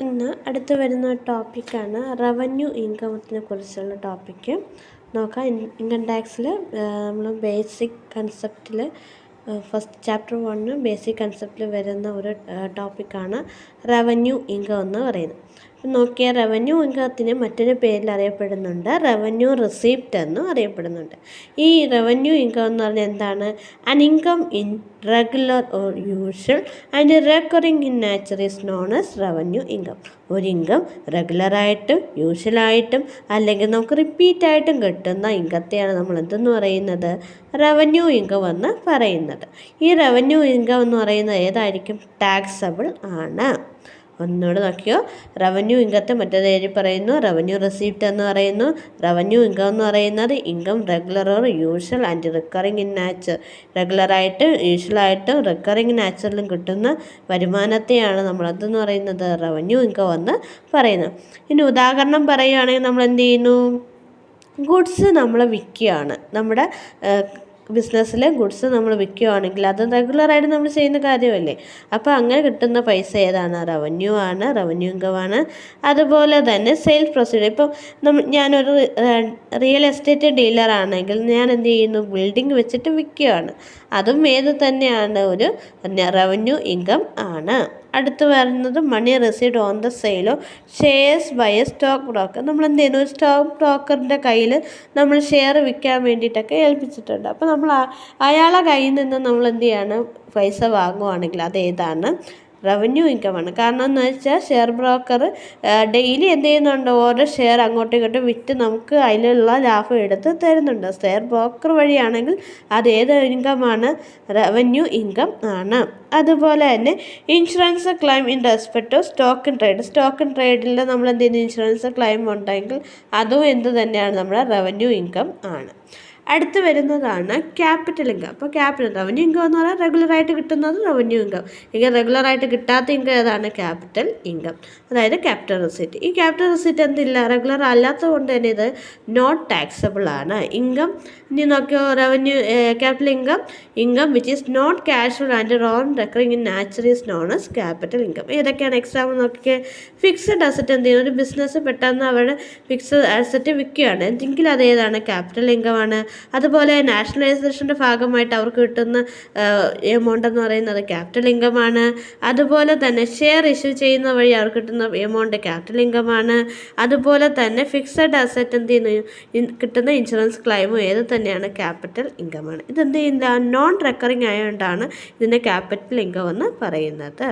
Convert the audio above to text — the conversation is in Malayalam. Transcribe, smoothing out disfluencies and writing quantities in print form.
ഇന്ന് അടുത്ത് വരുന്ന ടോപ്പിക്കാണ് റവന്യൂ ഇൻകത്തിനെ കുറിച്ചുള്ള ടോപ്പിക്ക് നോക്കാം. ഇൻകം ടാക്സിൽ നമ്മൾ ബേസിക് കൺസെപ്റ്റിൽ ഫസ്റ്റ് ചാപ്റ്റർ 1 ബേസിക് കൺസെപ്റ്റിൽ വരുന്ന ഒരു ടോപ്പിക്കാണ് റവന്യൂ ഇൻകം എന്ന് പറയുന്നത്. നോക്കിയാൽ റവന്യൂ ഇൻകത്തിന് മറ്റൊരു പേരിൽ അറിയപ്പെടുന്നുണ്ട്, റവന്യൂ റിസീപ്റ്റ് എന്നും അറിയപ്പെടുന്നുണ്ട്. ഈ റവന്യൂ ഇൻകം എന്ന് പറഞ്ഞാൽ എന്താണ്? An income in regular or usual and recurring in nature is known as revenue income. ഒരു ഇൻകം റെഗുലറായിട്ടും യൂഷ്വലായിട്ടും അല്ലെങ്കിൽ നമുക്ക് റിപ്പീറ്റായിട്ടും കിട്ടുന്ന ഇൻകത്തെയാണ് നമ്മൾ എന്തെന്ന് പറയുന്നത്? റവന്യൂ ഇൻകം എന്ന് പറയുന്നത്. ഈ റവന്യൂ ഇൻകം എന്ന് പറയുന്നത് ഏതായിരിക്കും? ടാക്സബിൾ ആണ്. ഒന്നുകൂടെ നോക്കിയോ, റവന്യൂ ഇൻകത്തെ മറ്റേത് എഴുതി പറയുന്നു, റവന്യൂ റിസീപ്റ്റ് എന്ന് പറയുന്നു. റവന്യൂ ഇൻകം എന്ന് പറയുന്നത് income regular or usual and recurring in nature. റെഗുലറായിട്ടും യൂഷ്വലായിട്ടും റിക്കറിങ് നാച്ചറിലും കിട്ടുന്ന വരുമാനത്തെയാണ് നമ്മൾ എന്തെന്ന് പറയുന്നത്? റവന്യൂ ഇൻകം എന്ന് പറയുന്നത്. ഇനി ഉദാഹരണം പറയുകയാണെങ്കിൽ നമ്മൾ എന്ത് ചെയ്യുന്നു? ഗുഡ്സ് നമ്മൾ വിൽക്കുകയാണ്. നമ്മുടെ ബിസിനസ്സിൽ ഗുഡ്സ് നമ്മൾ വിൽക്കുകയാണെങ്കിൽ അത് റെഗുലറായിട്ട് നമ്മൾ ചെയ്യുന്ന കാര്യമല്ലേ. അപ്പോൾ അങ്ങനെ കിട്ടുന്ന പൈസ ഏതാണ്? റവന്യൂ ആണ്, റവന്യൂ ഇൻകമാണ്. അതുപോലെ തന്നെ സെയിൽസ് പ്രൊസീഡിയർ. ഇപ്പം ഞാനൊരു റിയൽ എസ്റ്റേറ്റ് ഡീലർ ആണെങ്കിൽ ഞാൻ എന്ത് ചെയ്യുന്നു? ബിൽഡിംഗ് വെച്ചിട്ട് വിൽക്കുകയാണ്. അതും ഏത് തന്നെയാണ്? ഒരു റവന്യൂ ഇൻകം ആണ്. അടുത്ത് വരുന്നത് money received on the sale of shares by a stock broker. നമ്മൾ എന്ത് ചെയ്യുന്നു? ഒരു സ്റ്റോക്ക് ബ്രോക്കറിൻ്റെ കയ്യിൽ നമ്മൾ ഷെയർ വിൽക്കാൻ വേണ്ടിയിട്ടൊക്കെ ഏൽപ്പിച്ചിട്ടുണ്ട്. അപ്പോൾ നമ്മൾ അയാളെ കയ്യിൽ നിന്ന് നമ്മൾ എന്ത് ചെയ്യാണ്? പൈസ വാങ്ങുവാണെങ്കിൽ അതേതാണ്? റവന്യൂ ഇൻകമാണ്. കാരണം എന്ന് വെച്ചാൽ ഷെയർ ബ്രോക്കർ ഡെയിലി എന്ത് ചെയ്യുന്നുണ്ട്? ഓരോ ഷെയർ അങ്ങോട്ടും ഇങ്ങോട്ടും വിറ്റ് നമുക്ക് അതിലുള്ള ലാഭം എടുത്ത് തരുന്നുണ്ട്. ഷെയർ ബ്രോക്കർ വഴിയാണെങ്കിൽ അത് ഏത് ഇൻകമാണ്? റവന്യൂ ഇൻകം ആണ്. അതുപോലെ തന്നെ insurance claim in respect to stock in trade. Stock in ട്രേഡിൽ നമ്മൾ എന്ത് ചെയ്യുന്നു? ഇൻഷുറൻസ് ക്ലെയിം ഉണ്ടെങ്കിൽ അതും എന്ത് തന്നെയാണ്? നമ്മുടെ റവന്യൂ ഇൻകം ആണ്. അടുത്ത് വരുന്നതാണ് ക്യാപിറ്റൽ ഇൻകം. അപ്പോൾ റവന്യൂ ഇൻകം എന്ന് പറഞ്ഞാൽ റെഗുലറായിട്ട് കിട്ടുന്നത് റവന്യൂ ഇൻകം. ഇങ്ങനെ റെഗുലറായിട്ട് കിട്ടാത്ത ഇൻകം ഏതാണ്? ക്യാപിറ്റൽ ഇൻകം, അതായത് ക്യാപിറ്റൽ റിസീറ്റ്. ഈ ക്യാപിറ്റൽ റിസീറ്റ് എന്തില്ല? റെഗുലർ അല്ലാത്തത് കൊണ്ട് തന്നെ ഇത് നോട്ട് ടാക്സബിൾ ആണ്. ഇൻകം ഇനി നോക്കിയോ, revenue capital income which is not casual and non recurring in nature is known as capital income. ഏതൊക്കെയാണ് എക്സാമ്പിൾ നോക്കിയേ? ഫിക്സഡ് അസറ്റ് എന്ത് ചെയ്യുന്നു? ഒരു ബിസിനസ് പെട്ടെന്ന് അവരുടെ ഫിക്സഡ് അസറ്റ് വിൽക്കുകയാണ് എങ്കിൽ അത് ഏതാണ്? ക്യാപിറ്റൽ ഇൻകം ആണ്. അതുപോലെ നാഷണലൈസേഷൻ്റെ ഭാഗമായിട്ട് അവർക്ക് കിട്ടുന്ന എമൗണ്ട് എന്ന് പറയുന്നത് ക്യാപിറ്റൽ ഇൻകമാണ്. അതുപോലെ തന്നെ ഷെയർ ഇഷ്യൂ ചെയ്യുന്ന വഴി അവർക്ക് കിട്ടുന്ന എമൗണ്ട് ക്യാപിറ്റൽ ഇൻകമാണ്. അതുപോലെ തന്നെ ഫിക്സഡ് അസറ്റ് എന്ത് ചെയ്യുന്നു? കിട്ടുന്ന ഇൻഷുറൻസ് ക്ലെയിമും ഏത് തന്നെയാണ്? ക്യാപിറ്റൽ ഇൻകമാണ്. ഇതെന്ത് ചെയ്യുന്നില്ല? നോൺ റെക്കറിങ് ആയതുകൊണ്ടാണ് ഇതിനെ ക്യാപിറ്റൽ ഇൻകം എന്ന് പറയുന്നത്.